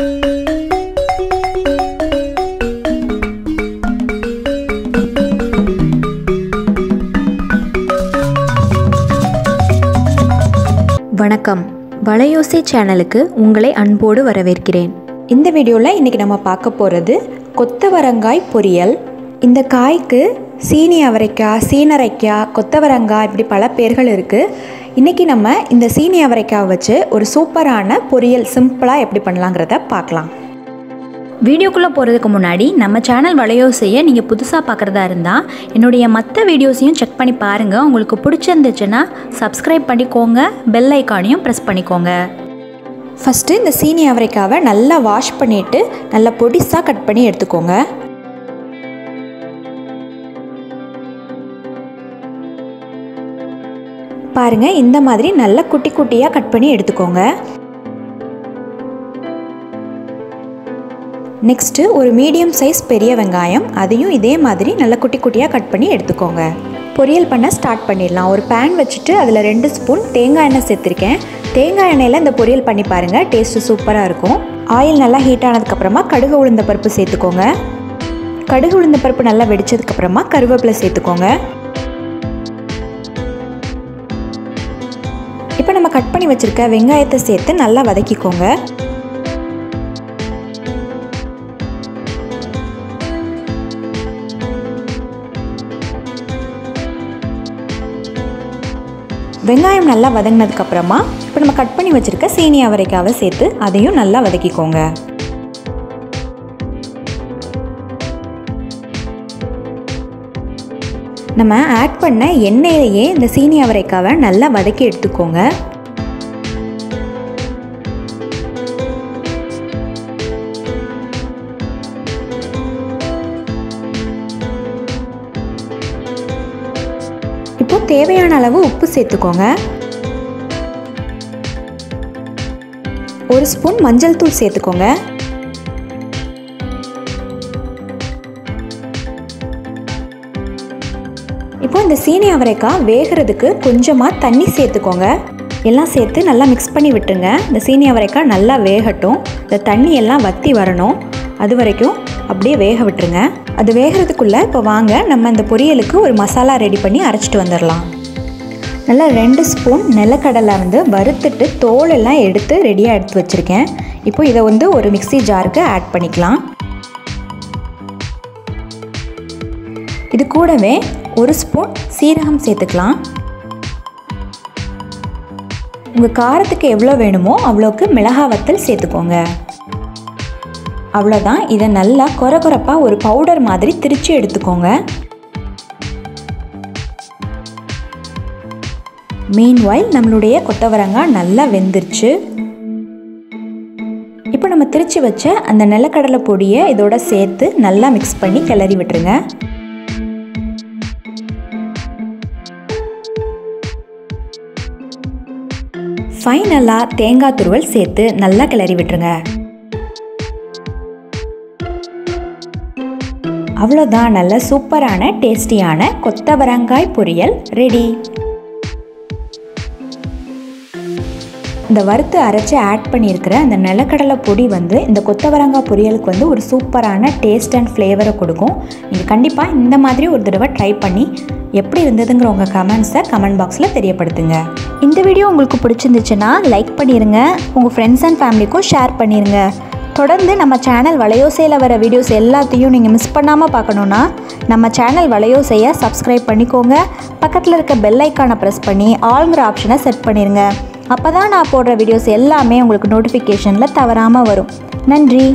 வணக்கம், வளையோசை சேனலுக்கு உங்களை அன்போடு வரவேற்கிறேன். இந்த வீடியோவில் இன்றைக்கி நம்ம பார்க்க போகிறது கொத்தவரங்காய் பொரியல். இந்த காய்க்கு சீனி அவரைக்காய், சீனரைக்காய், கொத்தவரங்காய் இப்படி பல பேர்கள் இருக்குது. இன்றைக்கி நம்ம இந்த சீனி அவரைக்காய் வச்சு ஒரு சூப்பரான பொரியல் சிம்பிளாக எப்படி பண்ணலாங்கிறத பார்க்கலாம். வீடியோக்குள்ளே போகிறதுக்கு முன்னாடி நம்ம சேனல் வளையோசையை நீங்கள் புதுசாக பார்க்குறதா இருந்தால் என்னுடைய மற்ற வீடியோஸையும் செக் பண்ணி பாருங்கள். உங்களுக்கு பிடிச்சிருந்துச்சுன்னா சப்ஸ்கிரைப் பண்ணிக்கோங்க, பெல் ஐக்கானையும் ப்ரெஸ் பண்ணிக்கோங்க. ஃபஸ்ட்டு இந்த சீனி அவரைக்காவை நல்லா வாஷ் பண்ணிவிட்டு நல்லா பொடிசாக கட் பண்ணி எடுத்துக்கோங்க. பாருங்கள், இந்த மாதிரி நல்லா குட்டி குட்டியாக கட் பண்ணி எடுத்துக்கோங்க. நெக்ஸ்ட்டு ஒரு மீடியம் சைஸ் பெரிய வெங்காயம், அதையும் இதே மாதிரி நல்லா குட்டி குட்டியாக கட் பண்ணி எடுத்துக்கோங்க. பொரியல் பண்ண ஸ்டார்ட் பண்ணிடலாம். ஒரு பேன் வச்சுட்டு அதில் 2 ஸ்பூன் தேங்காய் எண்ணெய் சேர்த்துருக்கேன். தேங்காய் எண்ணெயில் இந்த பொரியல் பண்ணி பாருங்கள், டேஸ்ட்டு சூப்பராக இருக்கும். ஆயில் நல்லா ஹீட் ஆனதுக்கப்புறமா கடுகு உளுந்த பருப்பு சேர்த்துக்கோங்க. கடுகு உளுந்த பருப்பு நல்லா வெடிச்சதுக்கப்புறமா கருவேப்பிலை சேர்த்துக்கோங்க. இப்போ நம்ம கட் பண்ணி வச்சுருக்க வெங்காயத்தை சேர்த்து நல்லா வதக்கிக்கோங்க. வெங்காயம் நல்லா வதங்கினதுக்கப்புறமா இப்போ நம்ம கட் பண்ணி வச்சுருக்க சீனி அவரைக்காவை சேர்த்து அதையும் நல்லா வதக்கிக்கோங்க. நம்ம ஆட் பண்ண எண்ணெயிலேயே இந்த சீனி அவரைக்காவை நல்லா வதக்கி எடுத்துக்கோங்க. இப்போ தேவையான அளவு உப்பு சேர்த்துக்கோங்க. 1 ஸ்பூன் மஞ்சள் தூள் சேர்த்துக்கோங்க. இப்போ இந்த சீனி அவரைக்காய் வேகிறதுக்கு கொஞ்சமாக தண்ணி சேர்த்துக்கோங்க. எல்லாம் சேர்த்து நல்லா மிக்ஸ் பண்ணி விட்டுருங்க. இந்த சீனி அவரைக்காய் நல்லா வேகட்டும். இந்த தண்ணி எல்லாம் வற்றி வரணும், அது வரைக்கும் அப்படியே வேக விட்டுருங்க. அது வேகிறதுக்குள்ளே இப்போ வாங்க நம்ம இந்த பொரியலுக்கு ஒரு மசாலா ரெடி பண்ணி அரைச்சிட்டு வந்துடலாம். நல்லா 2 ஸ்பூன் நிலக்கடலை வறுத்துட்டு தோலெல்லாம் எடுத்து ரெடியாக எடுத்து வச்சுருக்கேன். இப்போ இதை ஒரு மிக்ஸி ஜாருக்கு ஆட் பண்ணிக்கலாம். இது கூடவே 1 ஸ்பூன் சீரகம் சேர்த்துக்கலாம். உங்கள் காரத்துக்கு எவ்வளோ வேணுமோ அவ்வளோக்கு மிளகாய் வத்தல் சேர்த்துக்கோங்க. அவ்வளோதான். இதை நல்லா கொரகொரப்பாக ஒரு பவுடர் மாதிரி திரித்து எடுத்துக்கோங்க. மீன்வைல் நம்மளுடைய கொத்தவரங்காய் நல்லா வெந்துருச்சு. இப்போ நம்ம திரிச்சு வச்ச அந்த நிலக்கடலை பொடியை இதோட சேர்த்து நல்லா மிக்ஸ் பண்ணி கிளறி விட்டுருங்க. ஃபைனலாக தேங்காய் துருவல் சேர்த்து நல்லா கிளறி விட்டுருங்க. அவ்வளோதான், நல்ல சூப்பரான டேஸ்டியான கொத்தவரங்காய் பொரியல் ரெடி. இந்த வறுத்து அரைச்சி ஆட் பண்ணியிருக்கிற அந்த நிலக்கடலை பொடி இந்த கொத்தவரங்காய் பொரியலுக்கு ஒரு சூப்பரான டேஸ்ட் அண்ட் ஃப்ளேவரை கொடுக்கும். நீங்கள் கண்டிப்பாக இந்த மாதிரி ஒரு தடவை ட்ரை பண்ணி எப்படி இருந்ததுங்கிற உங்கள் கமெண்ட்ஸை கமெண்ட் பாக்ஸில் தெரியப்படுத்துங்க. இந்த வீடியோ உங்களுக்கு பிடிச்சிருந்துச்சுன்னா லைக் பண்ணிடுங்க. உங்கள் ஃப்ரெண்ட்ஸ் அண்ட் ஃபேமிலிக்கும் ஷேர் பண்ணிடுங்க. தொடர்ந்து நம்ம சேனல் வளையோசையில் வர வீடியோஸ் எல்லாத்தையும் நீங்கள் மிஸ் பண்ணாமல் பார்க்கணுன்னா நம்ம சேனல் வளையோசையை சப்ஸ்கிரைப் பண்ணிக்கோங்க. பக்கத்தில் இருக்க பெல் ஐக்கானை ப்ரெஸ் பண்ணி ஆல்ங்கிற ஆப்ஷனை செட் பண்ணிடுங்க. அப்போ தான் நான் போடுற வீடியோஸ் எல்லாமே உங்களுக்கு நோட்டிஃபிகேஷனில் தவறாமல் வரும். நன்றி.